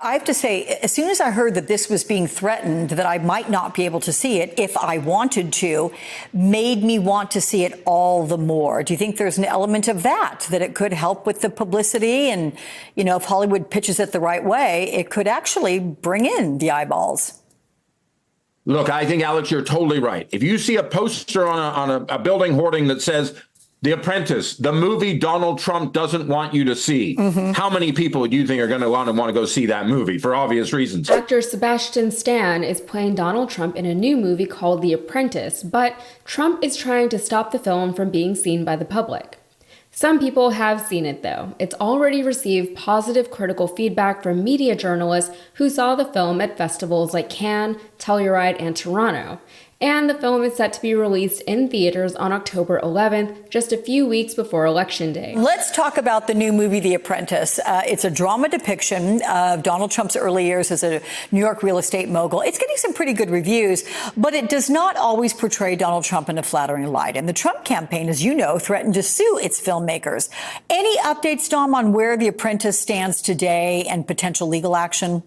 I have to say, as soon as I heard that this was being threatened, that I might not be able to see it if I wanted to, made me want to see it all the more. Do you think there's an element of that it could help with the publicity? And, you know, if Hollywood pitches it the right way, it could actually bring in the eyeballs. Look, I think, Alex, you're totally right. If you see a poster on a building hoarding that says, The Apprentice, the movie Donald Trump doesn't want you to see. How many people do you think are going to want to go see that movie for obvious reasons? Actor Sebastian Stan is playing Donald Trump in a new movie called The Apprentice, but Trump is trying to stop the film from being seen by the public. Some people have seen it, though. It's already received positive critical feedback from media journalists who saw the film at festivals like Cannes, Telluride, and Toronto. And the film is set to be released in theaters on October 11th, just a few weeks before Election Day. Let's talk about the new movie, The Apprentice. It's a drama depiction of Donald Trump's early years as a New York real estate mogul. It's getting some pretty good reviews, but it does not always portray Donald Trump in a flattering light. And the Trump campaign, as you know, threatened to sue its filmmakers. Any updates, Dom, on where The Apprentice stands today and potential legal action?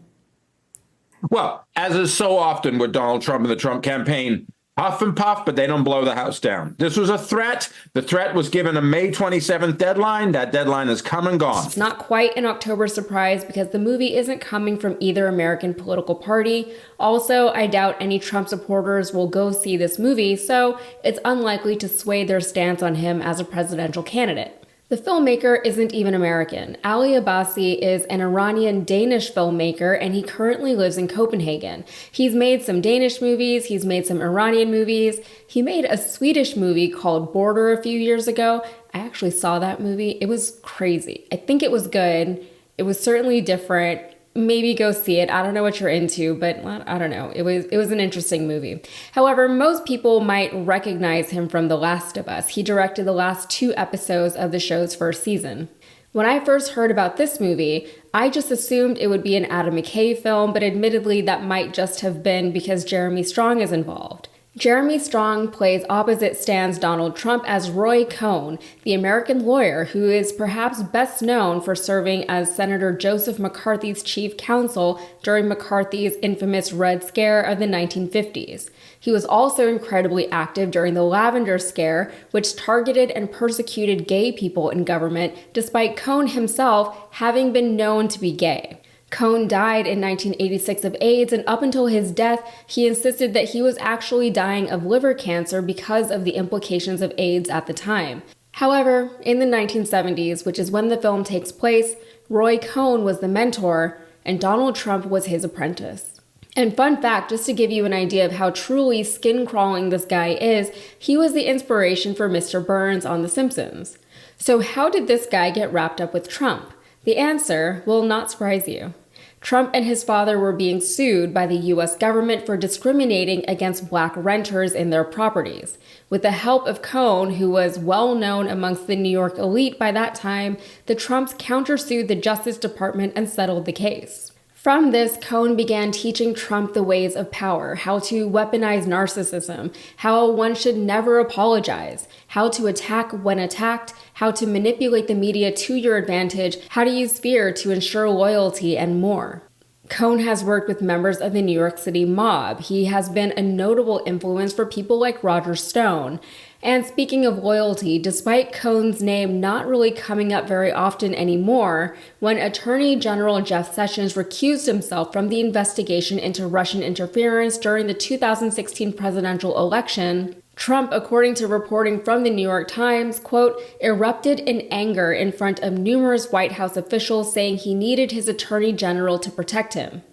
Well, as is so often with Donald Trump and the Trump campaign, puff and puff, but they don't blow the house down. This was a threat. The threat was given a May 27th deadline. That deadline has come and gone. It's not quite an October surprise because the movie isn't coming from either American political party. Also, I doubt any Trump supporters will go see this movie, so it's unlikely to sway their stance on him as a presidential candidate. The filmmaker isn't even American. Ali Abbasi is an Iranian-Danish filmmaker, and he currently lives in Copenhagen. He's made some Danish movies, he's made some Iranian movies. He made a Swedish movie called Border a few years ago. I actually saw that movie. It was crazy. I think it was good. It was certainly different. Maybe go see it. I don't know what you're into, but I don't know. It was an interesting movie. However, most people might recognize him from The Last of Us. He directed the last 2 episodes of the show's first season. When I first heard about this movie, I just assumed it would be an Adam McKay film, but admittedly that might just have been because Jeremy Strong is involved. Jeremy Strong plays opposite Stan's Donald Trump as Roy Cohn, the American lawyer who is perhaps best known for serving as Senator Joseph McCarthy's chief counsel during McCarthy's infamous Red Scare of the 1950s. He was also incredibly active during the Lavender Scare, which targeted and persecuted gay people in government, despite Cohn himself having been known to be gay. Cohn died in 1986 of AIDS, and up until his death, he insisted that he was actually dying of liver cancer because of the implications of AIDS at the time. However, in the 1970s, which is when the film takes place, Roy Cohn was the mentor, and Donald Trump was his apprentice. And fun fact, just to give you an idea of how truly skin-crawling this guy is, he was the inspiration for Mr. Burns on The Simpsons. So how did this guy get wrapped up with Trump? The answer will not surprise you. Trump and his father were being sued by the U.S. government for discriminating against black renters in their properties. With the help of Cohn, who was well known amongst the New York elite by that time, the Trumps countersued the Justice Department and settled the case. From this, Cohn began teaching Trump the ways of power, how to weaponize narcissism, how one should never apologize, how to attack when attacked, how to manipulate the media to your advantage, how to use fear to ensure loyalty, and more. Cohn has worked with members of the New York City mob. He has been a notable influence for people like Roger Stone. And speaking of loyalty, despite Cohn's name not really coming up very often anymore, when Attorney General Jeff Sessions recused himself from the investigation into Russian interference during the 2016 presidential election, Trump, according to reporting from the New York Times, quote, erupted in anger in front of numerous White House officials, saying he needed his attorney general to protect him.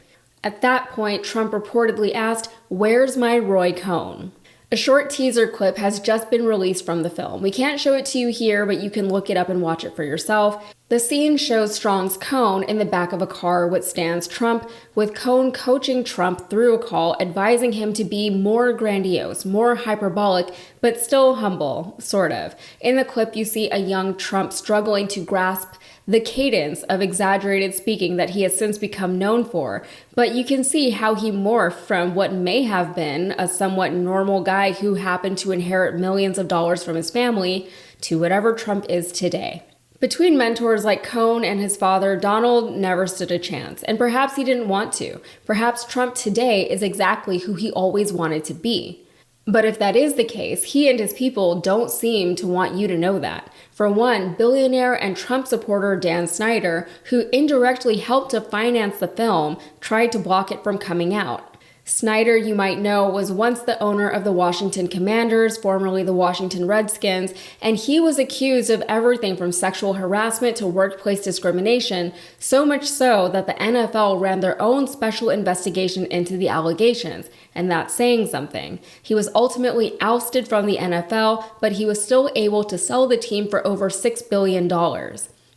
At that point, Trump reportedly asked, "Where's my Roy Cohn?" A short teaser clip has just been released from the film. We can't show it to you here, but you can look it up and watch it for yourself. The scene shows Strong's Cohn in the back of a car with Stan's Trump, with Cohn coaching Trump through a call, advising him to be more grandiose, more hyperbolic, but still humble, sort of. In the clip, you see a young Trump struggling to grasp the cadence of exaggerated speaking that he has since become known for, but you can see how he morphed from what may have been a somewhat normal guy who happened to inherit millions of dollars from his family to whatever Trump is today. Between mentors like Cohn and his father, Donald never stood a chance, and perhaps he didn't want to. Perhaps Trump today is exactly who he always wanted to be. But if that is the case, he and his people don't seem to want you to know that. For one, billionaire and Trump supporter Dan Snyder, who indirectly helped to finance the film, tried to block it from coming out. Snyder, you might know, was once the owner of the Washington Commanders, formerly the Washington Redskins, and he was accused of everything from sexual harassment to workplace discrimination, so much so that the NFL ran their own special investigation into the allegations, and that's saying something. He was ultimately ousted from the NFL, but he was still able to sell the team for over $6 billion.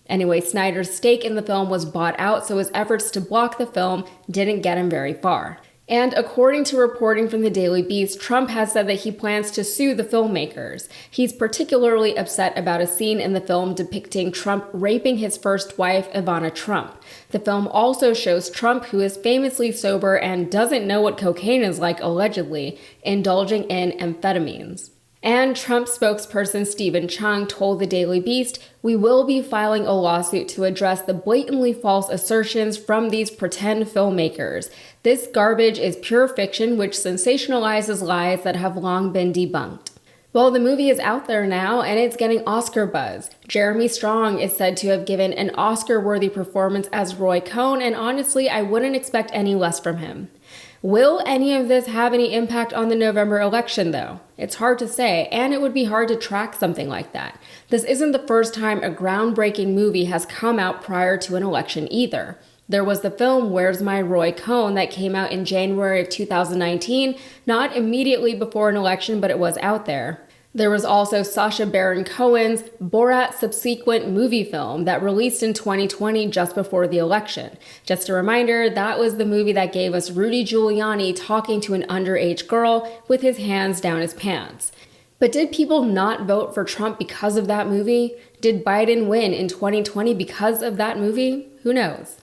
Anyway, Snyder's stake in the film was bought out, so his efforts to block the film didn't get him very far. And according to reporting from the Daily Beast, Trump has said that he plans to sue the filmmakers. He's particularly upset about a scene in the film depicting Trump raping his first wife, Ivana Trump. The film also shows Trump, who is famously sober and doesn't know what cocaine is like, allegedly, indulging in amphetamines. And Trump spokesperson Stephen Chung told the Daily Beast, "We will be filing a lawsuit to address the blatantly false assertions from these pretend filmmakers. This garbage is pure fiction which sensationalizes lies that have long been debunked." Well, the movie is out there now, and it's getting Oscar buzz. Jeremy Strong is said to have given an Oscar-worthy performance as Roy Cohn, and honestly, I wouldn't expect any less from him. Will any of this have any impact on the November election, though? It's hard to say, and it would be hard to track something like that. This isn't the first time a groundbreaking movie has come out prior to an election either. There was the film Where's My Roy Cohn that came out in January of 2019, not immediately before an election, but it was out there. There was also Sacha Baron Cohen's Borat subsequent movie film that released in 2020 just before the election. Just a reminder, that was the movie that gave us Rudy Giuliani talking to an underage girl with his hands down his pants. But did people not vote for Trump because of that movie? Did Biden win in 2020 because of that movie? Who knows?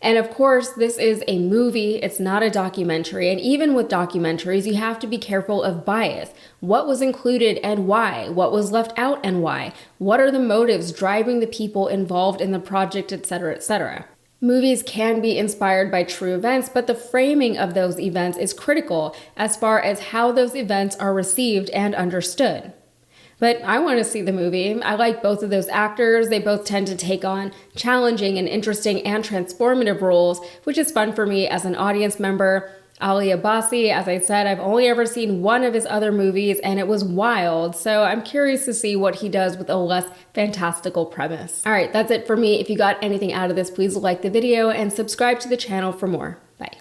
And of course, this is a movie, it's not a documentary, and even with documentaries, you have to be careful of bias. What was included and why? What was left out and why? What are the motives driving the people involved in the project, etc., etc.? Movies can be inspired by true events, but the framing of those events is critical as far as how those events are received and understood. But I want to see the movie. I like both of those actors. They both tend to take on challenging and interesting and transformative roles, which is fun for me as an audience member. Ali Abbasi, as I said, I've only ever seen one of his other movies, and it was wild, so I'm curious to see what he does with a less fantastical premise. All right, that's it for me. If you got anything out of this, please like the video and subscribe to the channel for more. Bye.